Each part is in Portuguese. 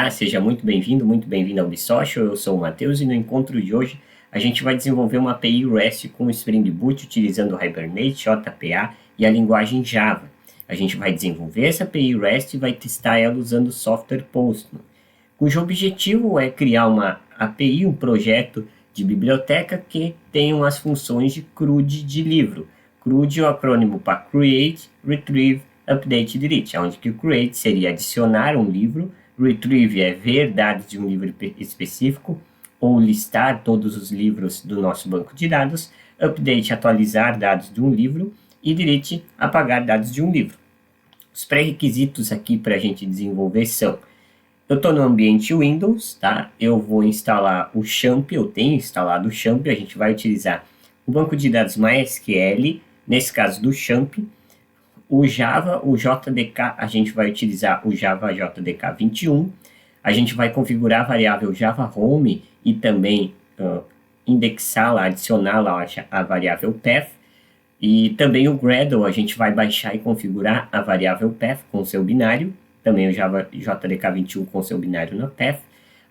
Olá, seja muito bem-vindo ao Ubisoft. Eu sou o Matheus e no encontro de hoje a gente vai desenvolver uma API REST com Spring Boot utilizando o Hibernate, JPA e a linguagem Java. A gente vai desenvolver essa API REST e vai testar ela usando o software Postman, cujo objetivo é criar uma API, um projeto de biblioteca que tenham as funções de CRUD de livro. CRUD é o acrônimo para Create, Retrieve, Update e Delete, onde que o Create seria adicionar um livro, Retrieve é ver dados de um livro específico, ou listar todos os livros do nosso banco de dados, Update, atualizar dados de um livro, e Delete, apagar dados de um livro. Os pré-requisitos aqui para a gente desenvolver são: eu estou no ambiente Windows, tá? Eu vou instalar o XAMPP, eu tenho instalado o XAMPP, a gente vai utilizar o banco de dados MySQL, nesse caso do XAMPP. O Java, o JDK, a gente vai utilizar o Java JDK 21. A gente vai configurar a variável Java Home e também indexá-la, adicioná-la a variável path. E também o Gradle, a gente vai baixar e configurar a variável path com seu binário. Também o Java JDK 21 com seu binário na path.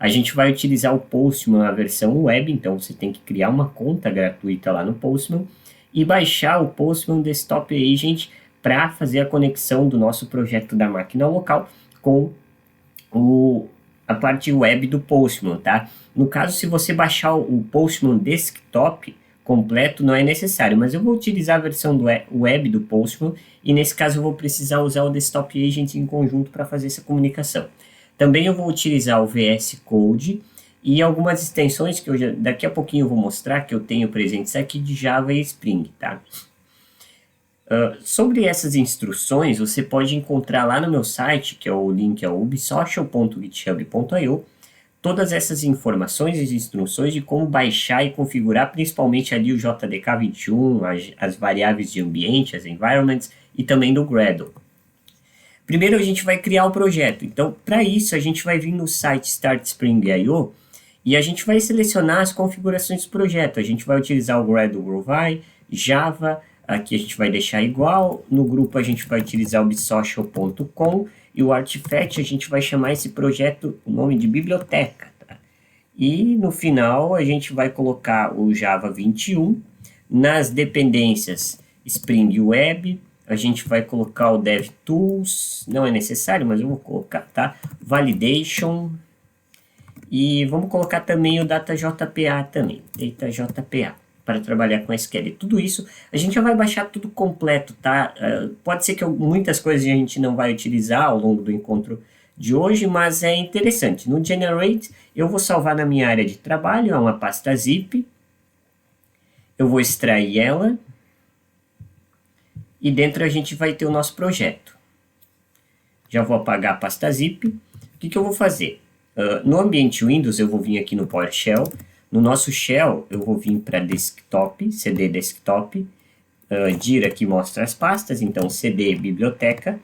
A gente vai utilizar o Postman, a versão web, então você tem que criar uma conta gratuita lá no Postman e baixar o Postman Desktop Agent para fazer a conexão do nosso projeto da máquina local com a parte web do Postman, tá? No caso, se você baixar o Postman Desktop completo, não é necessário, mas eu vou utilizar a versão do web do Postman e nesse caso eu vou precisar usar o Desktop Agent em conjunto para fazer essa comunicação. Também eu vou utilizar o VS Code e algumas extensões que daqui a pouquinho eu vou mostrar que eu tenho presentes aqui de Java e Spring, tá? Sobre essas instruções, você pode encontrar lá no meu site, que é o link é ubisocial.github.io, todas essas informações e instruções de como baixar e configurar, principalmente ali o JDK 21, as variáveis de ambiente, as environments, e também do Gradle. Primeiro a gente vai criar o projeto, então para isso a gente vai vir no site startspring.io e a gente vai selecionar as configurações do projeto. A gente vai utilizar o Gradle Groovy, Java. Aqui a gente vai deixar igual, no grupo a gente vai utilizar o ubisocial.com e o artifact a gente vai chamar esse projeto o nome de biblioteca. Tá? E no final a gente vai colocar o Java 21, nas dependências Spring Web, a gente vai colocar o DevTools, não é necessário, mas eu vou colocar, tá? Validation, e vamos colocar também o DataJPA também, DataJPA. Para trabalhar com SQL. Tudo isso, a gente já vai baixar tudo completo, tá? Pode ser que muitas coisas a gente não vai utilizar ao longo do encontro de hoje, mas é interessante. No Generate, eu vou salvar na minha área de trabalho, é uma pasta zip. Eu vou extrair ela. E dentro a gente vai ter o nosso projeto. Já vou apagar a pasta zip. O que eu vou fazer? No ambiente Windows, eu vou vir aqui no PowerShell. No nosso shell, eu vou vir para desktop, cd desktop, dir aqui mostra as pastas, então cd biblioteca,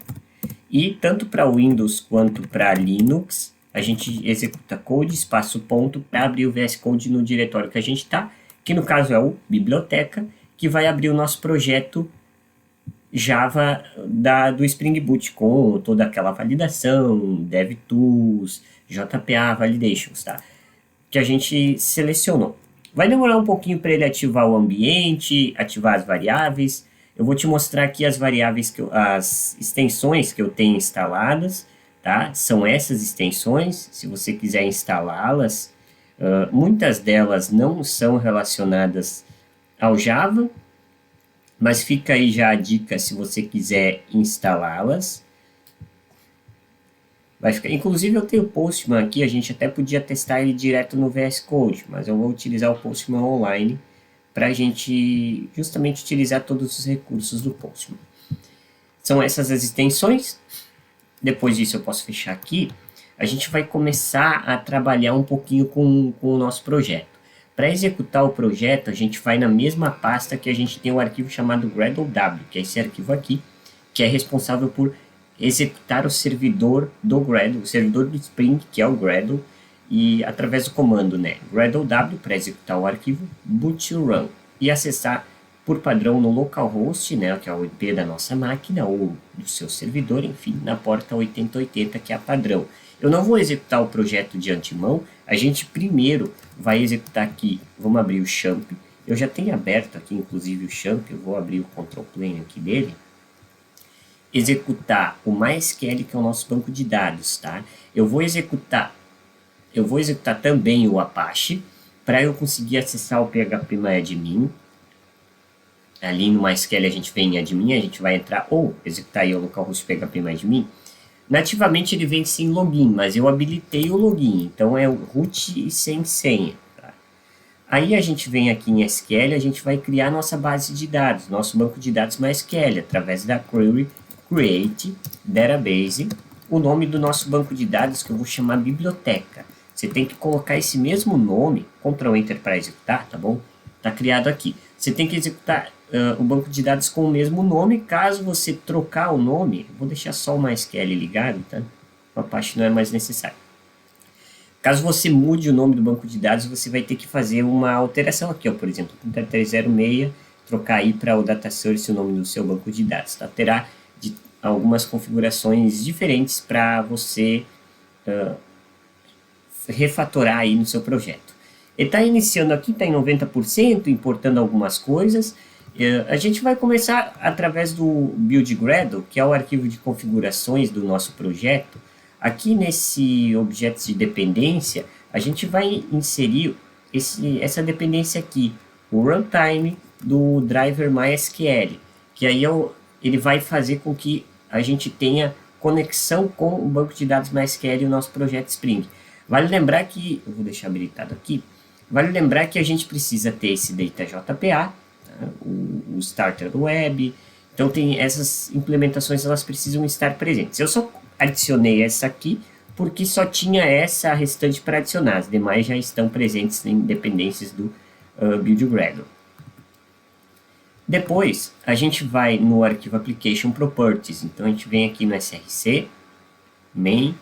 e tanto para Windows quanto para Linux, a gente executa code, espaço ponto, para abrir o VS Code no diretório que a gente está, que no caso é o biblioteca, que vai abrir o nosso projeto Java do Spring Boot, com toda aquela validação, DevTools, JPA Validations, tá? Que a gente selecionou. Vai demorar um pouquinho para ele ativar o ambiente, ativar as variáveis. Eu vou te mostrar aqui as variáveis, as extensões que eu tenho instaladas, tá? São essas extensões, se você quiser instalá-las. Muitas delas não são relacionadas ao Java, mas fica aí já a dica se você quiser instalá-las. Vai ficar, inclusive eu tenho o Postman aqui, a gente até podia testar ele direto no VS Code, mas eu vou utilizar o Postman online para a gente justamente utilizar todos os recursos do Postman. São essas as extensões. Depois disso eu posso fechar aqui. A gente vai começar a trabalhar um pouquinho com o nosso projeto. Para executar o projeto, a gente vai na mesma pasta que a gente tem um arquivo chamado GradleW, que é esse arquivo aqui, que é responsável por executar o servidor do Gradle, o servidor do Spring, que é o Gradle, e através do comando, né, GradleW para executar o arquivo, boot run, e acessar por padrão no localhost, né, que é o IP da nossa máquina, ou do seu servidor, enfim, na porta 8080, que é a padrão. Eu não vou executar o projeto de antemão, a gente primeiro vai executar aqui, vamos abrir o Champ, eu já tenho aberto aqui inclusive o Champ, eu vou abrir o Control Plane aqui dele, executar o MySQL, que é o nosso banco de dados, tá? Eu vou executar também o Apache, para eu conseguir acessar o phpMyAdmin. Ali no MySQL a gente vem em admin, a gente vai entrar, ou executar aí o localhost phpMyAdmin. Nativamente ele vem sem login, mas eu habilitei o login, então é o root e sem senha. Tá? Aí a gente vem aqui em SQL, a gente vai criar nossa base de dados, nosso banco de dados MySQL, através da query create database, o nome do nosso banco de dados que eu vou chamar biblioteca. Você tem que colocar esse mesmo nome, Ctrl Enter para executar, tá bom? Está criado aqui. Você tem que executar o banco de dados com o mesmo nome. Caso você trocar o nome, vou deixar só o MySQL ligado, tá? O Apache não é mais necessário. Caso você mude o nome do banco de dados, você vai ter que fazer uma alteração aqui, ó, por exemplo, 3306, trocar aí para o data source o nome do seu banco de dados, tá? Terá algumas configurações diferentes para você refatorar aí no seu projeto. Ele está iniciando aqui, está em 90%, importando algumas coisas. A gente vai começar através do build Gradle, que é o arquivo de configurações do nosso projeto. Aqui nesse objeto de dependência, a gente vai inserir essa dependência aqui, o runtime do driver MySQL, que aí ele vai fazer com que a gente tenha conexão com o banco de dados MySQL e o nosso projeto Spring. Vale lembrar que, eu vou deixar habilitado aqui, vale lembrar que a gente precisa ter esse DataJPA, tá? o Starter Web, então tem essas implementações, elas precisam estar presentes. Eu só adicionei essa aqui porque só tinha essa restante para adicionar, as demais já estão presentes em dependências do Build Gradle. Depois, a gente vai no arquivo Application Properties, então a gente vem aqui no src, Main,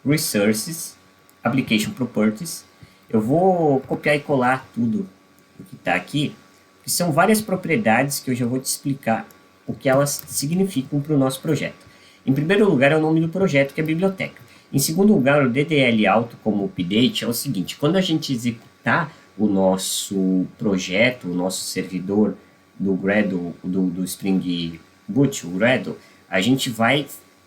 Resources, Application Properties. Eu vou copiar e colar tudo o que está aqui, que são várias propriedades que eu já vou te explicar o que elas significam para o nosso projeto. Em primeiro lugar é o nome do projeto, que é a biblioteca. Em segundo lugar, o DDL auto como update é o seguinte: quando a gente executar o nosso projeto, o nosso servidor do Gradle, do Spring Boot, o Gradle, a gente vai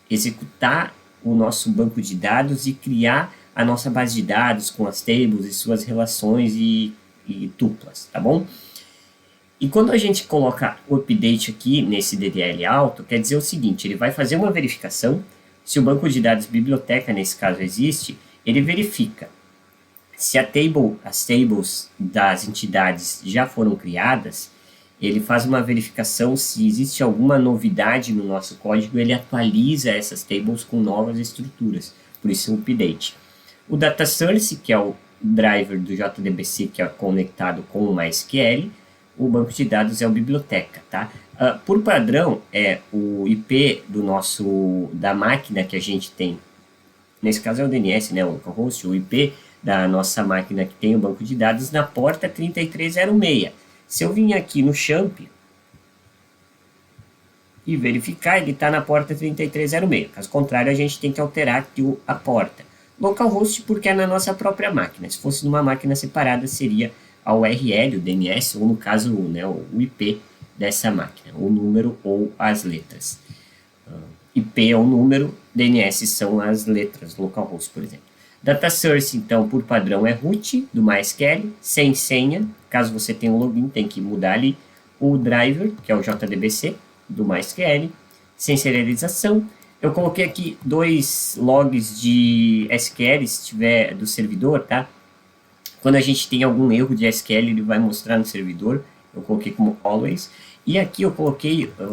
executar o nosso banco de dados e criar a nossa base de dados com as tables e suas relações e tuplas, tá bom? E quando a gente coloca o update aqui nesse DDL auto, quer dizer o seguinte: ele vai fazer uma verificação, se o banco de dados biblioteca, nesse caso, existe, ele verifica se as tables das entidades já foram criadas, ele faz uma verificação se existe alguma novidade no nosso código, ele atualiza essas tables com novas estruturas, por isso o update. O data source, que é o driver do JDBC, que é conectado com o MySQL, o banco de dados é o biblioteca, tá? Por padrão, é o IP da máquina que a gente tem, nesse caso é o DNS, né, o localhost, o IP da nossa máquina que tem o banco de dados na porta 3306. Se eu vim aqui no Champ e verificar, ele está na porta 3306. Caso contrário, a gente tem que alterar aqui a porta. Localhost porque é na nossa própria máquina. Se fosse numa máquina separada, seria a URL, o DNS, ou no caso, né, o IP dessa máquina, o número ou as letras. IP é o número, DNS são as letras, localhost, por exemplo. Data source, então, por padrão é root do MySQL, sem senha. Caso você tenha um login, tem que mudar ali. O driver, que é o JDBC do MySQL, sem serialização. Eu coloquei aqui 2 logs de SQL, se tiver do servidor, tá? Quando a gente tem algum erro de SQL, ele vai mostrar no servidor. Eu coloquei como always. E aqui eu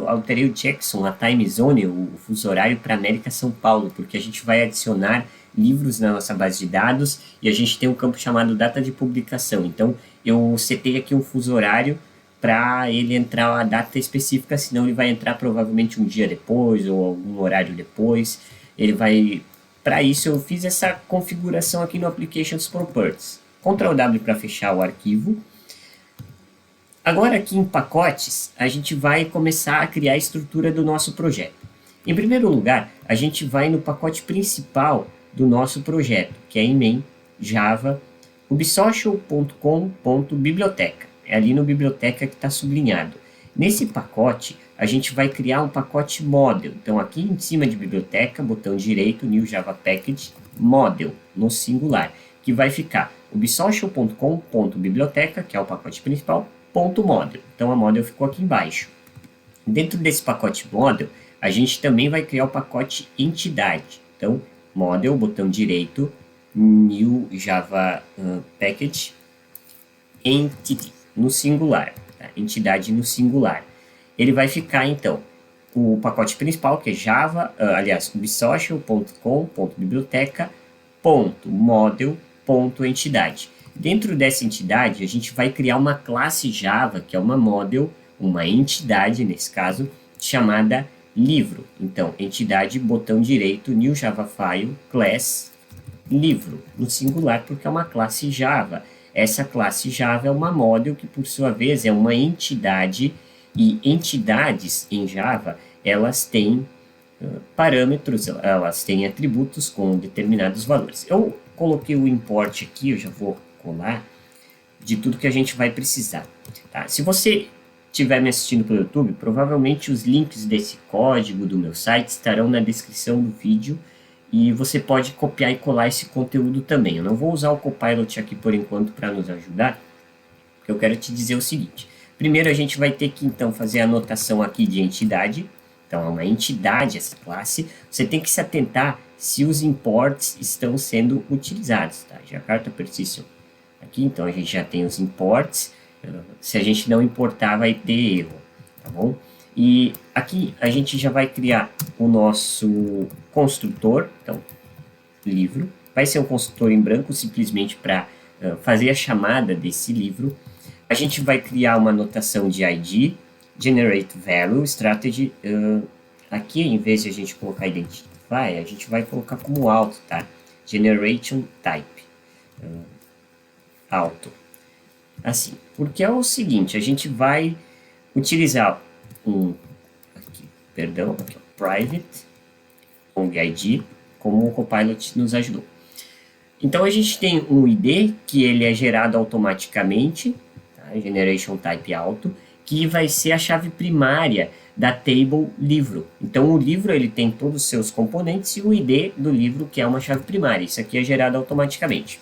alterei o checksum, a time zone, o fuso horário para América São Paulo, porque a gente vai adicionar livros na nossa base de dados e a gente tem um campo chamado data de publicação. Então eu setei aqui um fuso horário para ele entrar a data específica, senão ele vai entrar provavelmente um dia depois ou algum horário depois. Ele vai... Para isso eu fiz essa configuração aqui no Applications Properties. Ctrl W para fechar o arquivo. Agora aqui em pacotes, a gente vai começar a criar a estrutura do nosso projeto. Em primeiro lugar, a gente vai no pacote principal do nosso projeto, que é em main java ubsocial.com.biblioteca. É ali no biblioteca que está sublinhado. Nesse pacote, a gente vai criar um pacote model. Então, aqui em cima de biblioteca, botão direito, New Java Package, model, no singular, que vai ficar ubsocial.com.biblioteca, que é o pacote principal, ponto model. Então, a model ficou aqui embaixo. Dentro desse pacote model, a gente também vai criar o pacote entidade. Então, model, botão direito, New Java Package, Entity, no singular, tá? Entidade no singular. Ele vai ficar, então, o pacote principal, que é Java, aliás, ubsocial.com.biblioteca.model.entidade. Dentro dessa entidade, a gente vai criar uma classe Java, que é uma model, uma entidade, nesse caso, chamada livro. Então, entidade, botão direito, New Java File, Class, livro, no singular, porque é uma classe Java. Essa classe Java é uma model que, por sua vez, é uma entidade, e entidades em Java, elas têm parâmetros, elas têm atributos com determinados valores. Eu coloquei o import aqui, eu já vou colar, de tudo que a gente vai precisar. Tá? Se você estiver me assistindo pelo YouTube, provavelmente os links desse código do meu site estarão na descrição do vídeo, e você pode copiar e colar esse conteúdo também. Eu não vou usar o Copilot aqui por enquanto para nos ajudar, porque eu quero te dizer o seguinte. Primeiro a gente vai ter que então fazer a anotação aqui de entidade. Então é uma entidade essa classe. Você tem que se atentar se os imports estão sendo utilizados. Tá? Jakarta Persistent aqui, então a gente já tem os imports. Se a gente não importar vai ter erro, tá bom? E aqui a gente já vai criar o nosso construtor, então, livro. Vai ser um construtor em branco, simplesmente para fazer a chamada desse livro. A gente vai criar uma anotação de ID, Generate Value, Strategy. Aqui, em vez de a gente colocar Identify, a gente vai colocar como auto, tá? Generation Type. Auto. Assim, porque é o seguinte, a gente vai utilizar private long ID, como o Copilot nos ajudou. Então a gente tem um ID que ele é gerado automaticamente, tá? Generation Type Auto, que vai ser a chave primária da table livro. Então o livro ele tem todos os seus componentes e o ID do livro que é uma chave primária. Isso aqui é gerado automaticamente.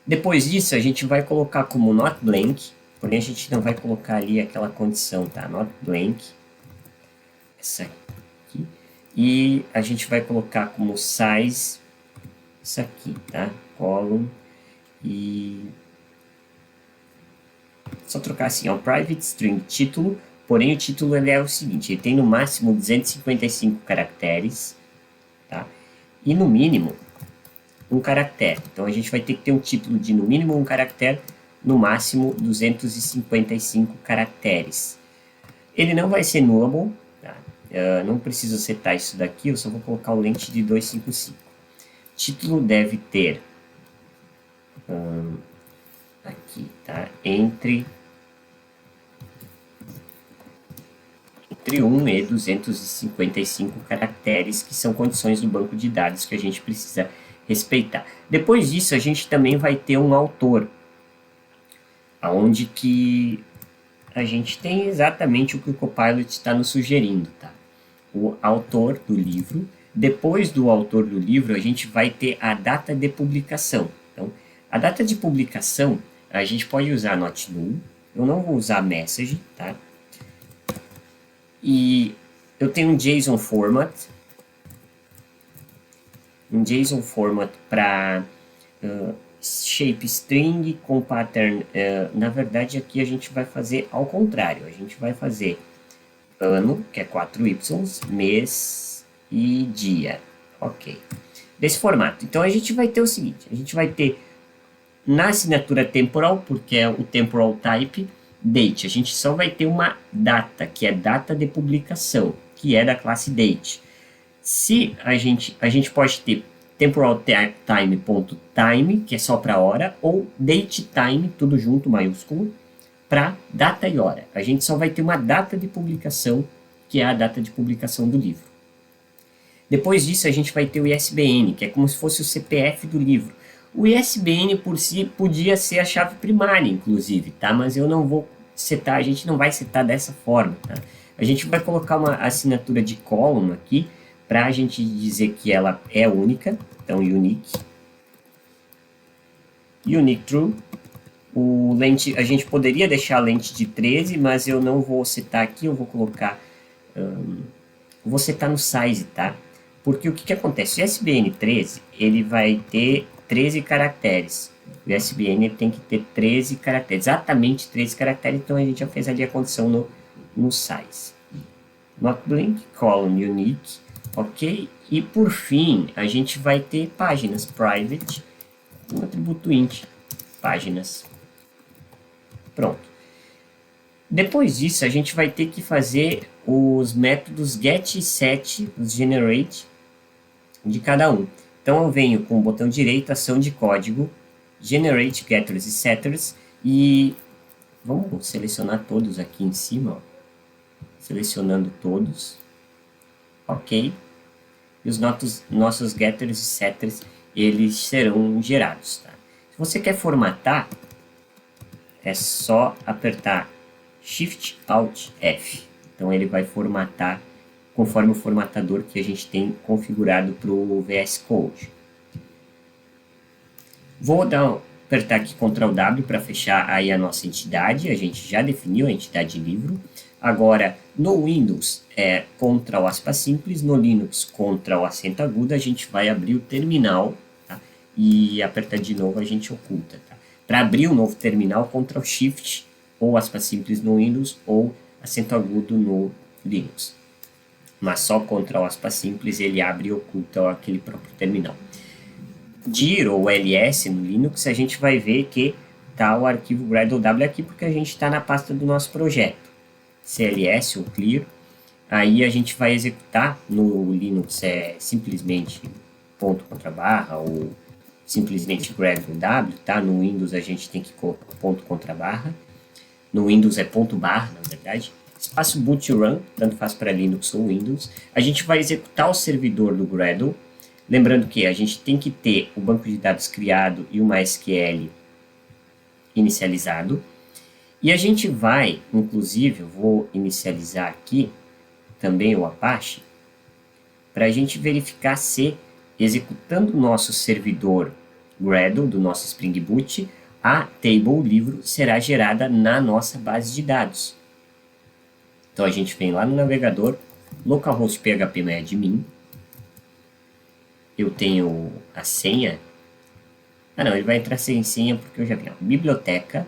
Depois disso a gente vai colocar como not blank, porém a gente não vai colocar ali aquela condição, tá? Not blank, essa aqui, e a gente vai colocar como size, isso aqui, tá? Column, e só trocar assim, ó, private string título, porém o título ele é o seguinte, ele tem no máximo 255 caracteres, tá? E no mínimo um caractere. Então a gente vai ter que ter um título de no mínimo um caractere, no máximo 255 caracteres. Ele não vai ser nullable, tá? Não preciso setar isso daqui, eu só vou colocar o length de 255. Título deve ter aqui, tá? Entre 1 e 255 caracteres, que são condições do banco de dados que a gente precisa respeitar. Depois disso, a gente também vai ter um autor, aonde que a gente tem exatamente o que o Copilot está nos sugerindo, tá? O autor do livro. Depois do autor do livro, a gente vai ter a data de publicação. Então, a data de publicação, a gente pode usar not null. Eu não vou usar message, tá? E eu tenho um JSON format. Um JSON format para shape string com pattern. Na verdade, aqui a gente vai fazer ao contrário. A gente vai fazer ano, que é 4y, mês e dia. Ok. Desse formato. Então, a gente vai ter o seguinte. A gente vai ter na assinatura temporal, porque é o temporal type, date. A gente só vai ter uma data, que é data de publicação, que é da classe date. Se a gente pode ter temporal time.time, que é só para hora, ou date time, tudo junto, maiúsculo, para data e hora. A gente só vai ter uma data de publicação, que é a data de publicação do livro. Depois disso, a gente vai ter o ISBN, que é como se fosse o CPF do livro. O ISBN por si podia ser a chave primária, inclusive, tá? Mas eu não vou setar, a gente não vai setar dessa forma, tá? A gente vai colocar uma assinatura de column aqui, para a gente dizer que ela é única, então unique true. O lente, a gente poderia deixar a lente de 13, mas eu não vou setar aqui, eu vou colocar, vou setar no size, tá? Porque o que acontece? O ISBN 13, ele vai ter 13 caracteres. O ISBN tem que ter 13 caracteres, exatamente 13 caracteres, então a gente já fez ali a condição no size. Not blank, column unique, ok? E por fim, a gente vai ter páginas private, um atributo int, páginas. Pronto. Depois disso, a gente vai ter que fazer os métodos get e set, os generate, de cada um. Então eu venho com o botão direito, ação de código, generate getters e setters, e vamos selecionar todos aqui em cima, ó. Selecionando todos, ok, e os nossos getters e setters, eles serão gerados, tá? Se você quer formatar, é só apertar Shift Alt F, então ele vai formatar conforme o formatador que a gente tem configurado para o VS Code. Vou apertar aqui Ctrl W para fechar aí a nossa entidade, a gente já definiu a entidade livro. Agora, no Windows é Ctrl aspas simples, no Linux Ctrl acento agudo, a gente vai abrir o terminal, tá? E apertar de novo a gente oculta. Tá? Para abrir um novo terminal, Ctrl Shift ou aspas simples no Windows ou acento agudo no Linux. Mas só Ctrl aspas simples ele abre e oculta aquele próprio terminal. dir ou ls no Linux, a gente vai ver que está o arquivo Gradle aqui porque a gente está na pasta do nosso projeto. CLS ou clear, aí a gente vai executar, no Linux é simplesmente ponto contra barra ou simplesmente Gradle W, tá? No Windows a gente tem que colocar ponto contra barra, no Windows é ponto barra, na verdade, espaço boot run, tanto faz para Linux ou Windows. A gente vai executar o servidor do Gradle, lembrando que a gente tem que ter o banco de dados criado e o MySQL inicializado. E a gente vai, inclusive, eu vou inicializar aqui também o Apache, para a gente verificar se, executando o nosso servidor Gradle, do nosso Spring Boot, a table livro será gerada na nossa base de dados. Então a gente vem lá no navegador, localhost phpMyAdmin, eu tenho a senha, não, ele vai entrar sem senha porque eu já vi, biblioteca,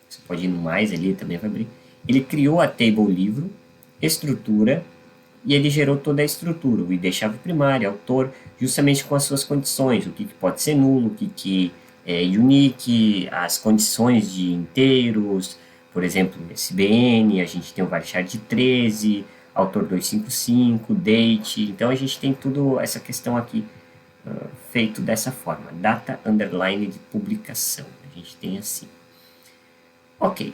você pode ir no mais ali, também vai abrir, ele criou a table livro, estrutura, e ele gerou toda a estrutura, o ID-chave primário, autor, justamente com as suas condições, o que pode ser nulo, o que é unique, as condições de inteiros, por exemplo, SBN, a gente tem o varchar de 13, autor 255, date, então a gente tem tudo essa questão aqui feito dessa forma, data underline de publicação, a gente tem assim. Ok,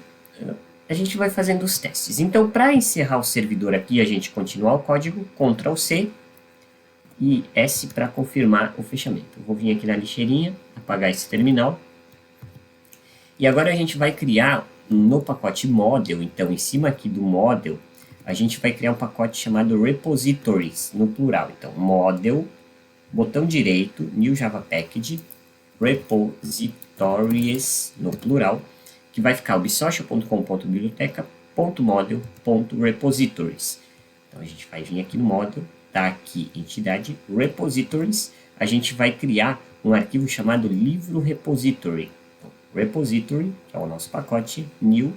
a gente vai fazendo os testes. Então, para encerrar o servidor aqui, a gente continuar o código, Ctrl C e S para confirmar o fechamento. Eu vou vir aqui na lixeirinha, apagar esse terminal. E agora a gente vai criar no pacote model, então em cima aqui do model, a gente vai criar um pacote chamado repositories, no plural. Então, model, botão direito, new java package, repositories, no plural, que vai ficar biblioteca.com.biblioteca.model.repositories. Então a gente vai vir aqui no model, tá aqui entidade repositories, a gente vai criar um arquivo chamado livro repository. Então, repository, que é o nosso pacote, new.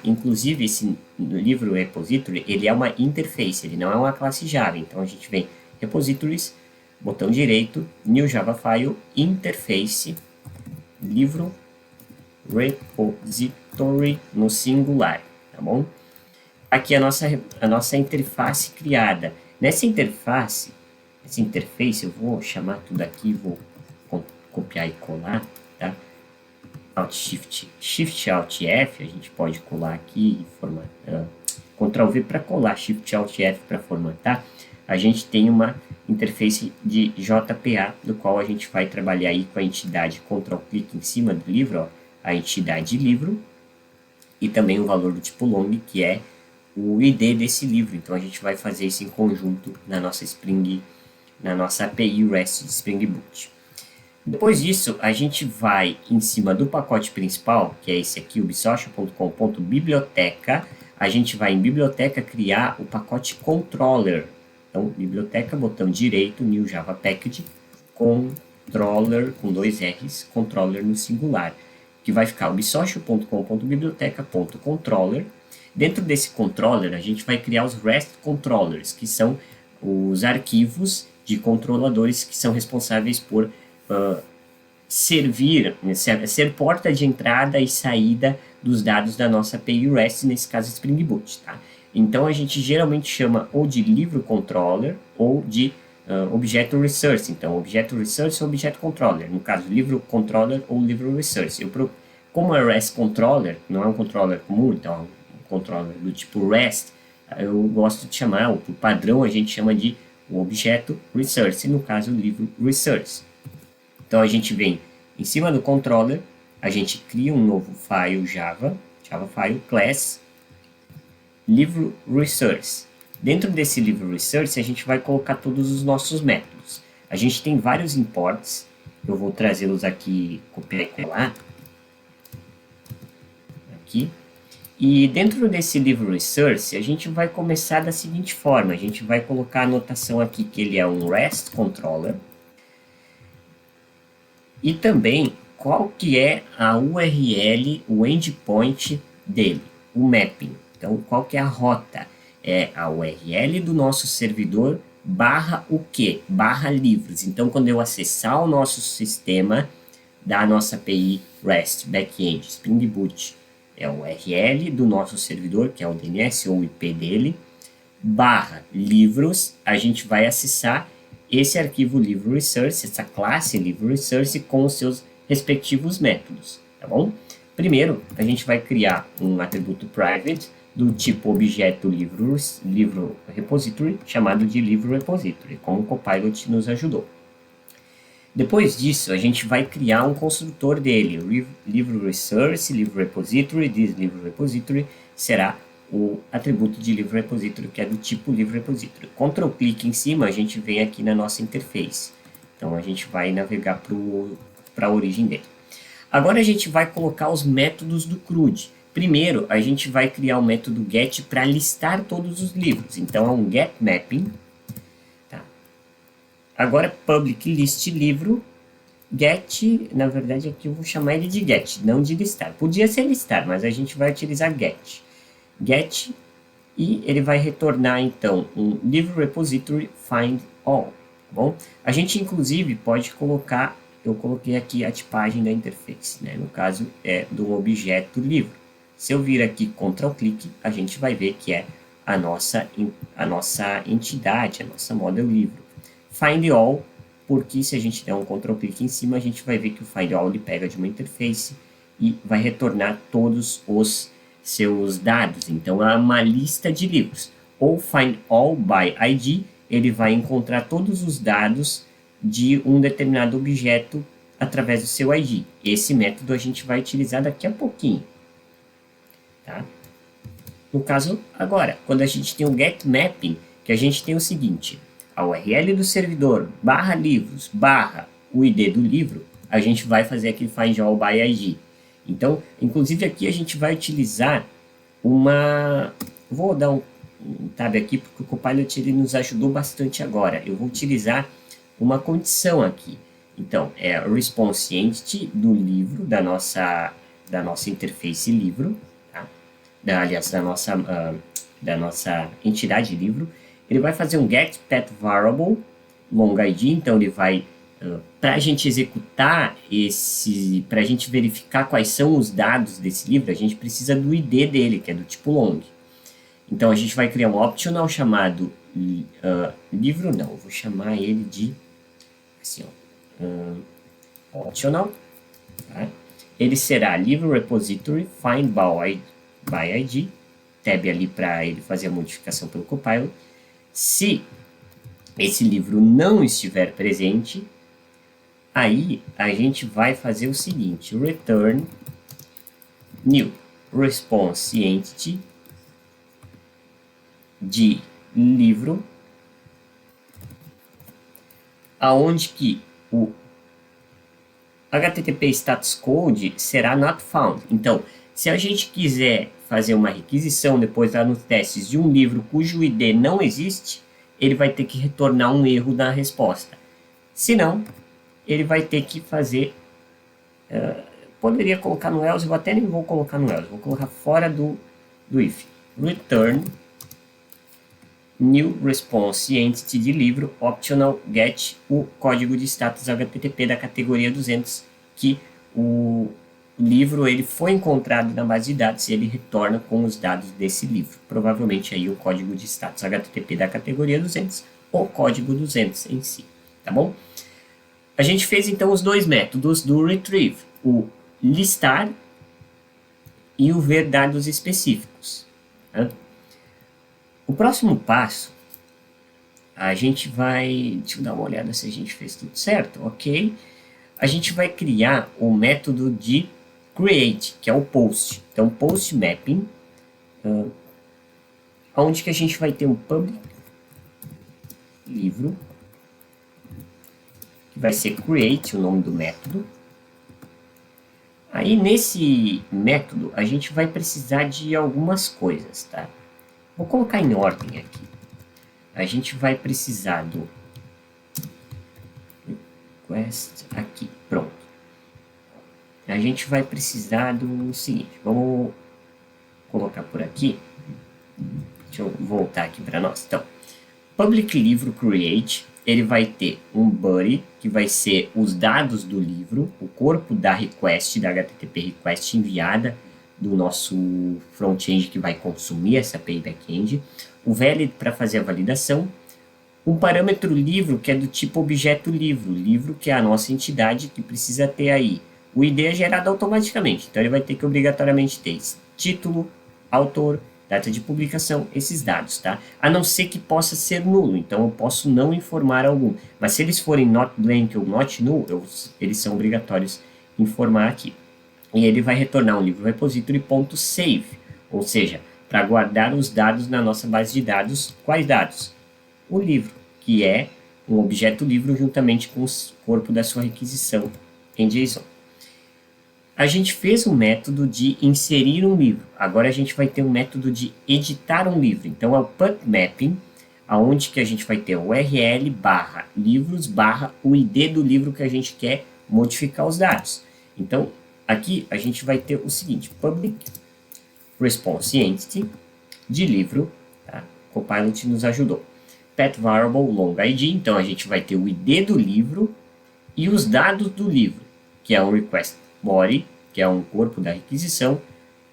Inclusive esse livro repository, ele é uma interface, ele não é uma classe Java. Então a gente vem repositories, botão direito, new java file, interface, livro repository no singular, tá bom? Aqui a nossa interface criada. Nessa interface, eu vou chamar tudo aqui, vou copiar e colar, tá? Alt Shift, Shift Alt F, a gente pode colar aqui e formatar. Ctrl V para colar, Shift Alt F para formatar. a gente tem uma interface de JPA, do qual a gente vai trabalhar aí com a entidade Ctrl-clique em cima do livro, ó, a entidade livro, e também o valor do tipo long, que é o ID desse livro. Então a gente vai fazer isso em conjunto na nossa na nossa API REST de Spring Boot. Depois disso, a gente vai em cima do pacote principal, que é esse aqui, ubisoft.com.biblioteca. A gente vai em biblioteca criar o pacote controller. Então, biblioteca, botão direito, new Java package, controller, com 2 R's, controller no singular, que vai ficar ubisoft.com.biblioteca.controller. Dentro desse controller, a gente vai criar os REST controllers, que são os arquivos de controladores que são responsáveis por ser porta de entrada e saída dos dados da nossa API REST, nesse caso Spring Boot, tá? Então a gente geralmente chama ou de livro controller ou de objeto resource. Então objeto resource ou objeto controller, no caso livro controller ou livro resource. Como é REST controller, não é um controller comum, então é um controller do tipo REST, eu gosto de chamar, o padrão a gente chama de o objeto resource, no caso o livro resource. Então a gente vem em cima do controller, a gente cria um novo file Java file class livro resource. Dentro desse livro resource a gente vai colocar todos os nossos métodos. A gente tem vários imports, eu vou trazê-los aqui, copiar e colar aqui. E dentro desse livro resource a gente vai começar da seguinte forma: a gente vai colocar a anotação aqui que ele é um REST controller. E também qual que é a URL, o endpoint dele, o mapping. Então, qual que é a rota? É a URL do nosso servidor barra o quê? Barra livros. Então, quando eu acessar o nosso sistema da nossa API REST Backend Spring Boot, é a URL do nosso servidor, que é o DNS ou o IP dele, barra livros, a gente vai acessar esse arquivo livro resource, essa classe livro resource com os seus respectivos métodos, tá bom? Primeiro, a gente vai criar um atributo private do tipo objeto livro repository, chamado de livro repository, como o Copilot nos ajudou. Depois disso, a gente vai criar um construtor dele, livro resource, livro repository, this livro repository será o atributo de livro repository, que é do tipo livro repository. Ctrl-clique em cima, a gente vem aqui na nossa interface. Então, a gente vai navegar para a origem dele. Agora, a gente vai colocar os métodos do CRUD. Primeiro, a gente vai criar o método get para listar todos os livros. Então, é um get mapping. Tá. Agora, public list livro. Get, na verdade, aqui eu vou chamar ele de get, não de listar. Podia ser listar, mas a gente vai utilizar get. Get, e ele vai retornar então um livro repository find all, tá bom? A gente inclusive pode colocar, eu coloquei aqui a tipagem da interface, né? No caso é do objeto livro. Se eu vir aqui Ctrl-clique, a gente vai ver que é a nossa entidade, a nossa model livro. Find all, porque se a gente der um Ctrl-clique em cima, a gente vai ver que o find all ele pega de uma interface e vai retornar todos os seus dados. Então, é uma lista de livros. Ou find all by ID, ele vai encontrar todos os dados de um determinado objeto através do seu ID. Esse método a gente vai utilizar daqui a pouquinho. Tá? No caso, agora, quando a gente tem o get mapping, que a gente tem o seguinte: a URL do servidor, barra livros, barra o ID do livro, a gente vai fazer aqui find all by ID. Então, inclusive aqui a gente vai utilizar uma... Vou dar um tab aqui porque o Copilot ele nos ajudou bastante agora. Eu vou utilizar uma condição aqui. Então, é a response entity do livro, da nossa interface livro, tá? Aliás, da nossa entidade livro. Ele vai fazer um get pet variable long id, então ele vai... para a gente executar para a gente verificar quais são os dados desse livro, a gente precisa do ID dele, que é do tipo long. Então a gente vai criar um optional chamado livro, não, eu vou chamar ele de assim, optional, tá? Ele será livro repository find by ID, tab ali para ele fazer a modificação pelo Copilot. Se esse livro não estiver presente, aí a gente vai fazer o seguinte: return new response entity de livro, aonde que o HTTP status code será not found. Então, se a gente quiser fazer uma requisição depois lá nos testes de um livro cujo ID não existe, ele vai ter que retornar um erro na resposta. Se não, ele vai ter que fazer... poderia colocar no else, eu até nem vou colocar no else, vou colocar fora do if. Return new response entity de livro optional get o código de status HTTP da categoria 200, que o livro ele foi encontrado na base de dados e ele retorna com os dados desse livro. Provavelmente aí o código de status HTTP da categoria 200 ou código 200 em si, tá bom? A gente fez então os dois métodos do retrieve, o listar e o ver dados específicos, tá? O próximo passo, a gente vai... Deixa eu dar uma olhada se a gente fez tudo certo, ok? A gente vai criar o método de create, que é o post. Então, post mapping, onde que a gente vai ter um public livro, que vai ser create, o nome do método. Aí, nesse método, a gente vai precisar de algumas coisas, tá? Vou colocar em ordem aqui. A gente vai precisar do request aqui, pronto. A gente vai precisar do seguinte, vamos colocar por aqui. Deixa eu voltar aqui para nós. Então, public livro create, ele vai ter um body, que vai ser os dados do livro, o corpo da request, da HTTP request enviada do nosso front-end que vai consumir essa API back-end, o valid para fazer a validação, um parâmetro livro que é do tipo objeto livro, livro que é a nossa entidade que precisa ter aí. O ID é gerado automaticamente, então ele vai ter que obrigatoriamente ter título, autor, data de publicação, esses dados, tá? A não ser que possa ser nulo, então eu posso não informar algum, mas se eles forem not blank ou not null, eles são obrigatórios informar aqui. E ele vai retornar um livro repository.save, ou seja, para guardar os dados na nossa base de dados. Quais dados? O livro, que é um objeto livro juntamente com o corpo da sua requisição em JSON. A gente fez um método de inserir um livro. Agora a gente vai ter um método de editar um livro. Então é o put mapping, aonde que a gente vai ter o URL barra livros barra o ID do livro que a gente quer modificar os dados. Então aqui a gente vai ter o seguinte, public response entity de livro, tá? O Copilot nos ajudou. Pet variable long ID, então a gente vai ter o ID do livro e os dados do livro, que é o request body, que é um corpo da requisição,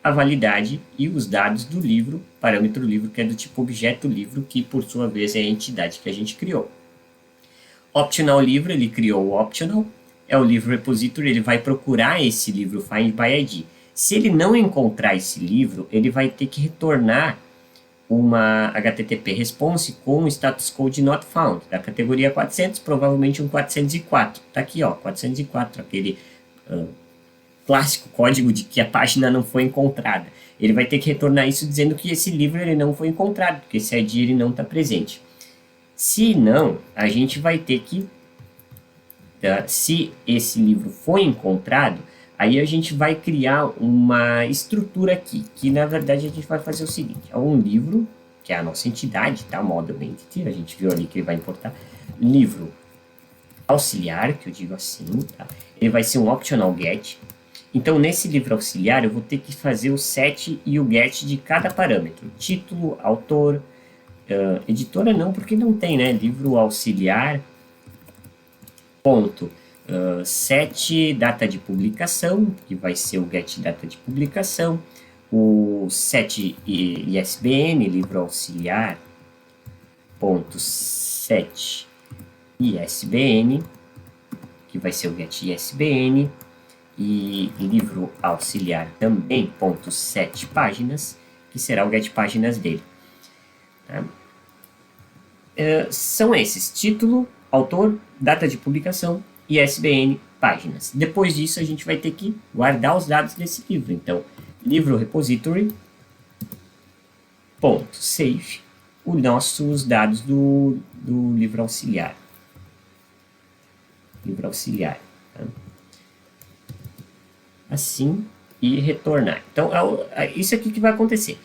a validade e os dados do livro, parâmetro livro, que é do tipo objeto livro, que por sua vez é a entidade que a gente criou. Optional livro, ele criou o optional, é o livro repository, ele vai procurar esse livro find by ID. Se ele não encontrar esse livro, ele vai ter que retornar uma HTTP response com o status code not found, da categoria 400, provavelmente um 404. Tá aqui, ó, 404, aquele clássico código de que a página não foi encontrada. Ele vai ter que retornar isso dizendo que esse livro ele não foi encontrado, porque esse ID ele não está presente. Se não, a gente vai ter que, se esse livro foi encontrado, aí a gente vai criar uma estrutura aqui, que na verdade a gente vai fazer o seguinte, é um livro, que é a nossa entidade, tá? Model Entity, a gente viu ali que ele vai importar, livro auxiliar, que eu digo assim, tá? Ele vai ser um optional get. Então nesse livro auxiliar eu vou ter que fazer o set e o get de cada parâmetro, título, autor, editora não, porque não tem, né? Livro auxiliar, ponto, set data de publicação, que vai ser o get data de publicação, o set ISBN, livro auxiliar, ponto, set ISBN, que vai ser o get ISBN, e livro auxiliar também, ponto, set páginas, que será o get páginas dele. Tá? são esses: título, autor, data de publicação, ISBN, páginas. Depois disso, a gente vai ter que guardar os dados desse livro. Então, livro repository, ponto, save, os nossos dados do livro auxiliar. Livro auxiliar. Tá? Assim, e retornar. Então, isso aqui que vai acontecer.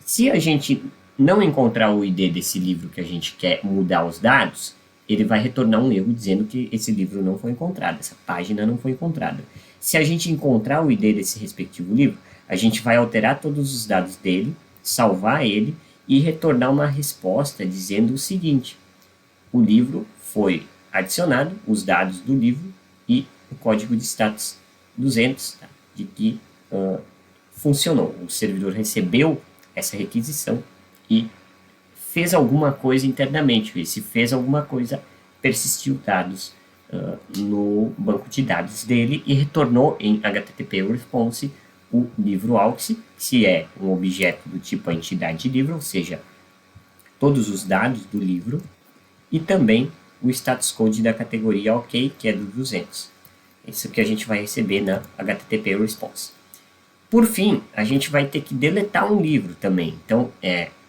Se a gente não encontrar o ID desse livro que a gente quer mudar os dados, ele vai retornar um erro dizendo que esse livro não foi encontrado, essa página não foi encontrada. Se a gente encontrar o ID desse respectivo livro, a gente vai alterar todos os dados dele, salvar ele e retornar uma resposta dizendo o seguinte: o livro foi adicionado, os dados do livro e o código de status 200, tá? De que funcionou. O servidor recebeu essa requisição e fez alguma coisa internamente. E se fez alguma coisa, persistiu dados no banco de dados dele e retornou em HTTP response o livro AUX, se é um objeto do tipo a entidade livro, ou seja, todos os dados do livro, e também o status code da categoria OK, que é do 200. Isso que a gente vai receber na HTTP response. Por fim, a gente vai ter que deletar um livro também. Então,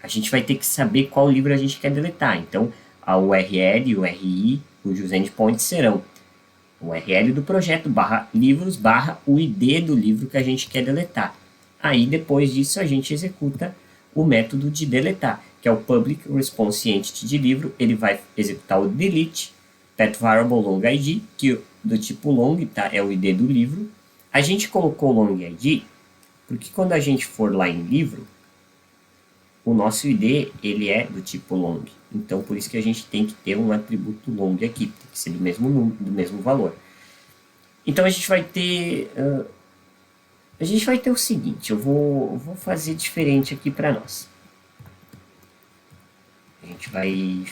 a gente vai ter que saber qual livro a gente quer deletar. Então, a URL, o RI, os endpoints serão o URL do projeto, /livros, o ID do livro que a gente quer deletar. Aí, depois disso, a gente executa o método de deletar, que é o public response entity de livro. Ele vai executar o delete, pet variable long id, que do tipo long, tá? É o ID do livro. A gente colocou long id porque quando a gente for lá em livro, o nosso ID ele é do tipo long. Então, por isso que a gente tem que ter um atributo long aqui, tem que ser do mesmo número, do mesmo valor. Então, a gente vai ter o seguinte: eu vou fazer diferente aqui para nós. A gente vai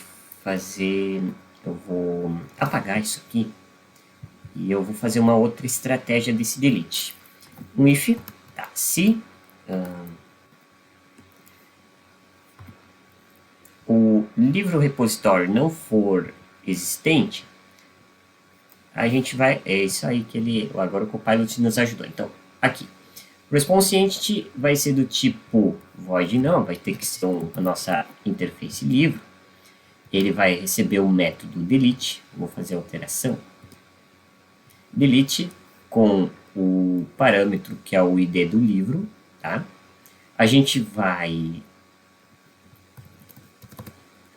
fazer, eu vou apagar isso aqui e eu vou fazer uma outra estratégia desse delete. Um if, tá, se o livro repositório não for existente, a gente vai, é isso aí que ele, agora o Copilot nos ajudou. Então, aqui, response entity vai ser do tipo void não, vai ter que ser a nossa interface livro. Ele vai receber o método delete, vou fazer a alteração, delete com o parâmetro que é o ID do livro, tá? A gente vai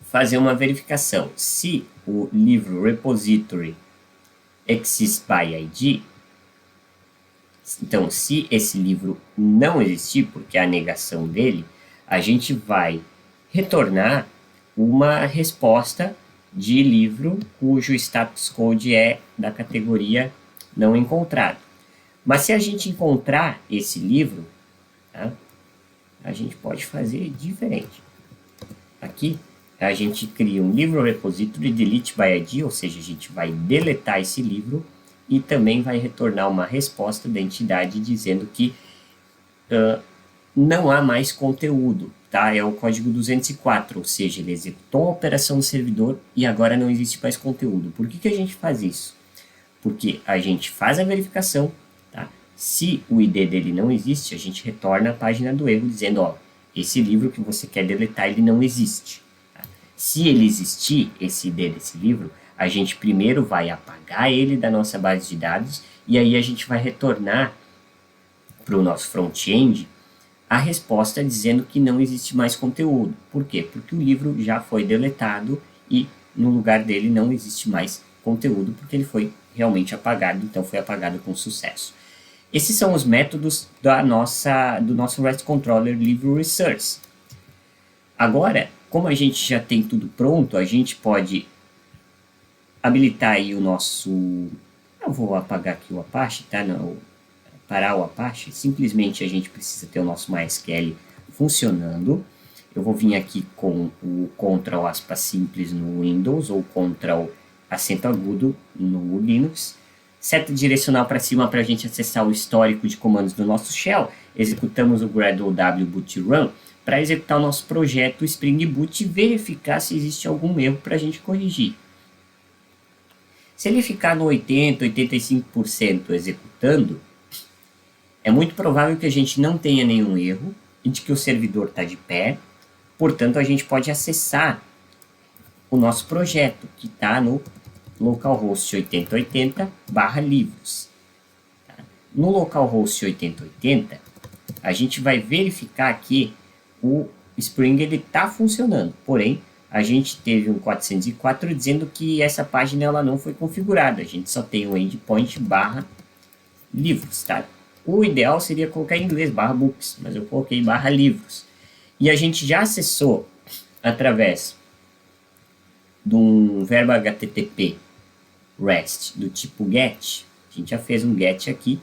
fazer uma verificação se o livro repository exists by ID. Então, se esse livro não existir, porque é a negação dele, a gente vai retornar uma resposta de livro cujo status code é da categoria não encontrado. Mas se a gente encontrar esse livro, tá, a gente pode fazer diferente. Aqui, a gente cria um livro repository delete by ID, ou seja, a gente vai deletar esse livro e também vai retornar uma resposta da entidade dizendo que não há mais conteúdo, tá? É o código 204, ou seja, ele executou a operação no servidor e agora não existe mais conteúdo. Por que a gente faz isso? Porque a gente faz a verificação, tá? Se o ID dele não existe, a gente retorna a página do erro dizendo, ó, esse livro que você quer deletar, ele não existe. Tá? Se ele existir, esse ID desse livro, a gente primeiro vai apagar ele da nossa base de dados e aí a gente vai retornar para o nosso front-end a resposta dizendo que não existe mais conteúdo. Por quê? Porque o livro já foi deletado e no lugar dele não existe mais conteúdo porque ele foi realmente apagado, então foi apagado com sucesso. Esses são os métodos do nosso REST Controller Livre Resource. Agora, como a gente já tem tudo pronto, a gente pode habilitar aí o nosso... Eu vou apagar aqui o Apache, tá? Não, parar o Apache. Simplesmente a gente precisa ter o nosso MySQL funcionando. Eu vou vir aqui com o Ctrl aspas simples no Windows ou Ctrl acento agudo no Linux. Seta direcional para cima para a gente acessar o histórico de comandos do nosso shell. Executamos o gradle w boot run para executar o nosso projeto Spring Boot e verificar se existe algum erro para a gente corrigir. Se ele ficar no 80, 85% executando, é muito provável que a gente não tenha nenhum erro e de que o servidor está de pé. Portanto, a gente pode acessar o nosso projeto, que está no localhost 8080/livros. No localhost 8080, a gente vai verificar que o Spring está funcionando, porém, a gente teve um 404 dizendo que essa página ela não foi configurada, a gente só tem o endpoint/livros, tá? O ideal seria colocar em inglês /books, mas eu coloquei /livros. E a gente já acessou através de um verbo HTTP REST do tipo GET. A gente já fez um GET aqui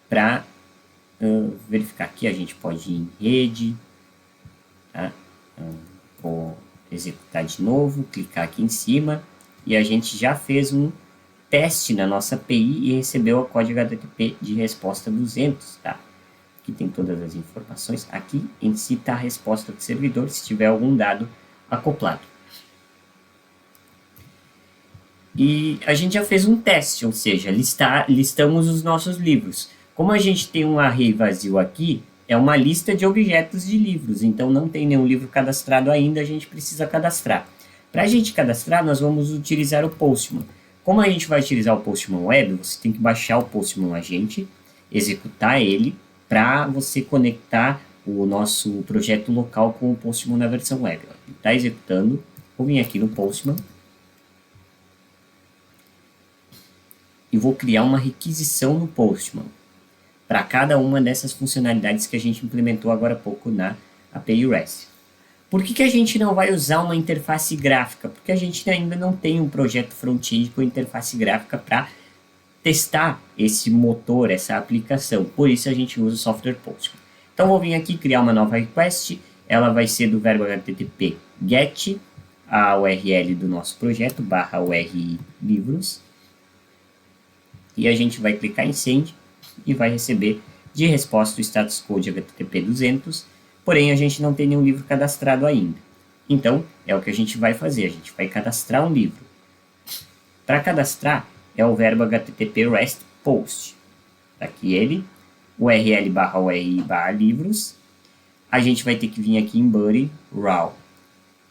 para verificar aqui. A gente pode ir em rede, tá? Vou executar de novo, clicar aqui em cima e a gente já fez um teste na nossa API e recebeu a código HTTP de resposta 200, tá? Aqui tem todas as informações. Aqui em si está a resposta do servidor, se tiver algum dado acoplado. E a gente já fez um teste, ou seja, listamos os nossos livros. Como a gente tem um array vazio aqui, é uma lista de objetos de livros, então não tem nenhum livro cadastrado ainda, a gente precisa cadastrar. Para a gente cadastrar, nós vamos utilizar o Postman. Como a gente vai utilizar o Postman Web, você tem que baixar o Postman Agente, executar ele, para você conectar o nosso projeto local com o Postman na versão web. Ele está executando, vou vir aqui no Postman e vou criar uma requisição no Postman para cada uma dessas funcionalidades que a gente implementou agora há pouco na API REST. Por que a gente não vai usar uma interface gráfica? Porque a gente ainda não tem um projeto front-end com interface gráfica para testar esse motor, essa aplicação. Por isso a gente usa o software Postman. Então vou vir aqui criar uma nova request. Ela vai ser do verbo HTTP GET, a URL do nosso projeto, /URI livros. E a gente vai clicar em Send e vai receber de resposta o status code HTTP 200, porém a gente não tem nenhum livro cadastrado ainda. Então, é o que a gente vai fazer, a gente vai cadastrar um livro. Para cadastrar, é o verbo HTTP REST POST. Aqui ele, URL/URI/livros. A gente vai ter que vir aqui em Body Raw.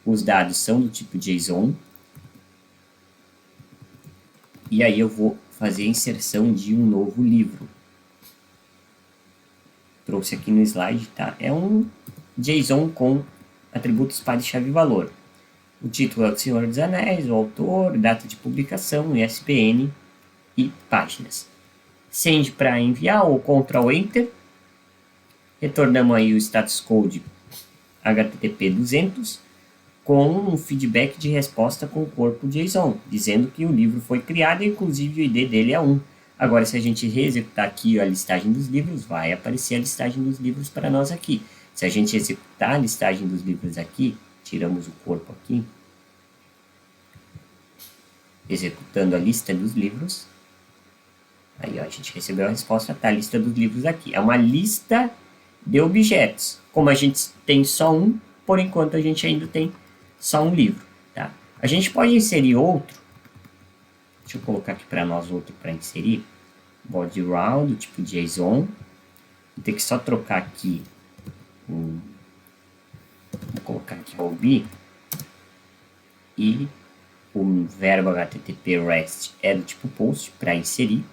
Os dados são do tipo JSON. E aí eu vou fazer a inserção de um novo livro. Trouxe aqui no slide, tá? É um JSON com atributos par e chave valor. O título é O Senhor dos Anéis, o autor, data de publicação, ISBN e páginas. Send para enviar ou Ctrl Enter. Retornamos aí o status code HTTP 200 com um feedback de resposta com o corpo JSON, dizendo que o livro foi criado e inclusive o ID dele é 1. Agora, se a gente reexecutar aqui a listagem dos livros, vai aparecer a listagem dos livros para nós aqui. Se a gente executar a listagem dos livros aqui, tiramos o corpo aqui, executando a lista dos livros, aí ó, a gente recebeu a resposta, tá a lista dos livros aqui. É uma lista de objetos. Como a gente tem só um, por enquanto a gente ainda tem só um livro, tá? A gente pode inserir outro. Deixa eu colocar aqui para nós outro para inserir. Body raw do tipo JSON. Vou ter que só trocar aqui. Vou colocar aqui o B. E o verbo HTTP REST é do tipo POST para inserir.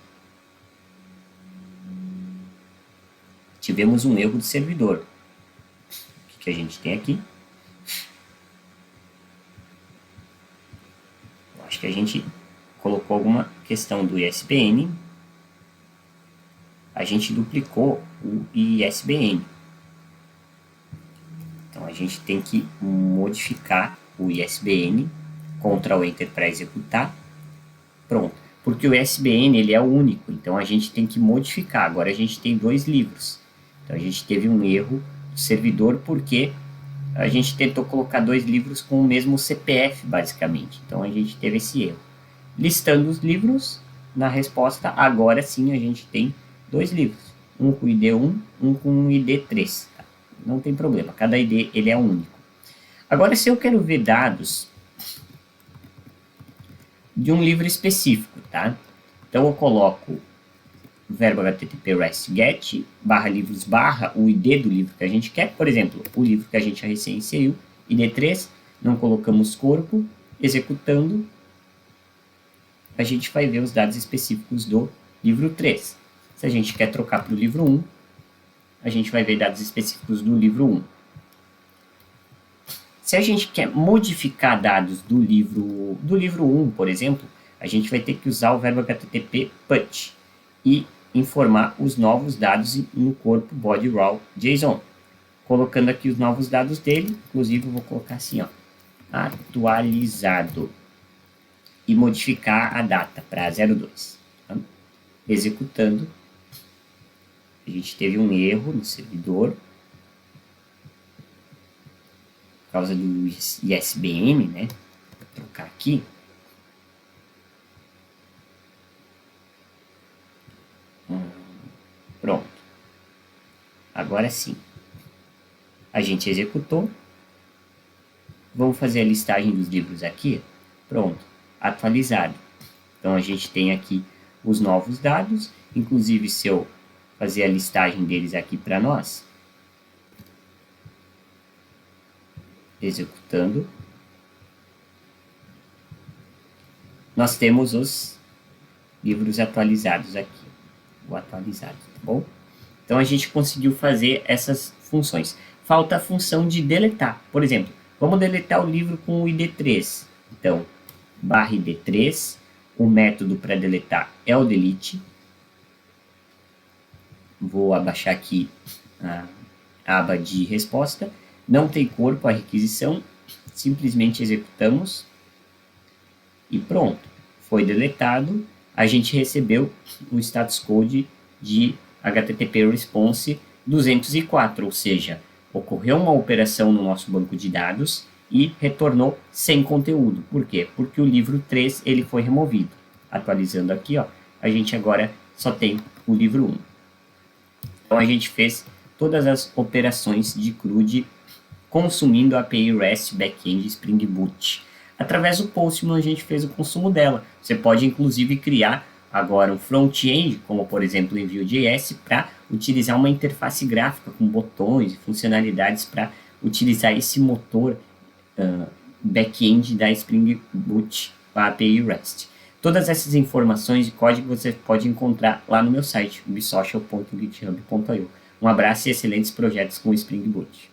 Tivemos um erro do servidor. O que a gente tem aqui? Eu acho que a gente colocou alguma questão do ISBN. A gente duplicou o ISBN. Então a gente tem que modificar o ISBN, Ctrl Enter para executar. Pronto. Porque o ISBN ele é único, então a gente tem que modificar. Agora a gente tem dois livros. Então a gente teve um erro do servidor porque a gente tentou colocar dois livros com o mesmo CPF, basicamente. Então a gente teve esse erro. Listando os livros, na resposta, agora sim a gente tem dois livros. Um com ID 1, um com ID 3. Tá? não tem problema, cada ID ele é único. Agora, se eu quero ver dados de um livro específico, tá? Então eu coloco o verbo http rest get barra livros barra o ID do livro que a gente quer, por exemplo, o livro que a gente recém inseriu, ID3, não colocamos corpo, executando, a gente vai ver os dados específicos do livro 3. Se a gente quer trocar para o livro 1, a gente vai ver dados específicos do livro 1. Se a gente quer modificar dados do livro 1, por exemplo, a gente vai ter que usar o verbo http put e informar os novos dados no corpo body raw JSON. Colocando aqui os novos dados dele, inclusive eu vou colocar assim, ó, atualizado, e modificar a data para 02. Tá? Executando, a gente teve um erro no servidor, por causa do ISBN, né? Vou trocar aqui. Pronto. Agora sim. A gente executou. Vamos fazer a listagem dos livros aqui. Pronto. Atualizado. Então a gente tem aqui os novos dados. Inclusive, se eu fazer a listagem deles aqui para nós. Executando. Nós temos os livros atualizados aqui. O atualizado, tá bom? Então a gente conseguiu fazer essas funções. Falta a função de deletar. Por exemplo, vamos deletar o livro com o ID3. Então, barra ID3, o método para deletar é o delete. Vou abaixar aqui a aba de resposta. Não tem corpo a requisição, simplesmente executamos e pronto. Foi deletado, a gente recebeu o status code de HTTP Response 204, ou seja, ocorreu uma operação no nosso banco de dados e retornou sem conteúdo. Por quê? Porque o livro 3 ele foi removido. Atualizando aqui, ó, a gente agora só tem o livro 1. Então a gente fez todas as operações de CRUD consumindo a API REST Backend Spring Boot. Através do Postman a gente fez o consumo dela. Você pode inclusive criar agora um front-end, como por exemplo o Vue.js, para utilizar uma interface gráfica com botões e funcionalidades para utilizar esse motor back-end da Spring Boot, a API REST. Todas essas informações de código você pode encontrar lá no meu site, ubsocial.github.io. Um abraço e excelentes projetos com o Spring Boot.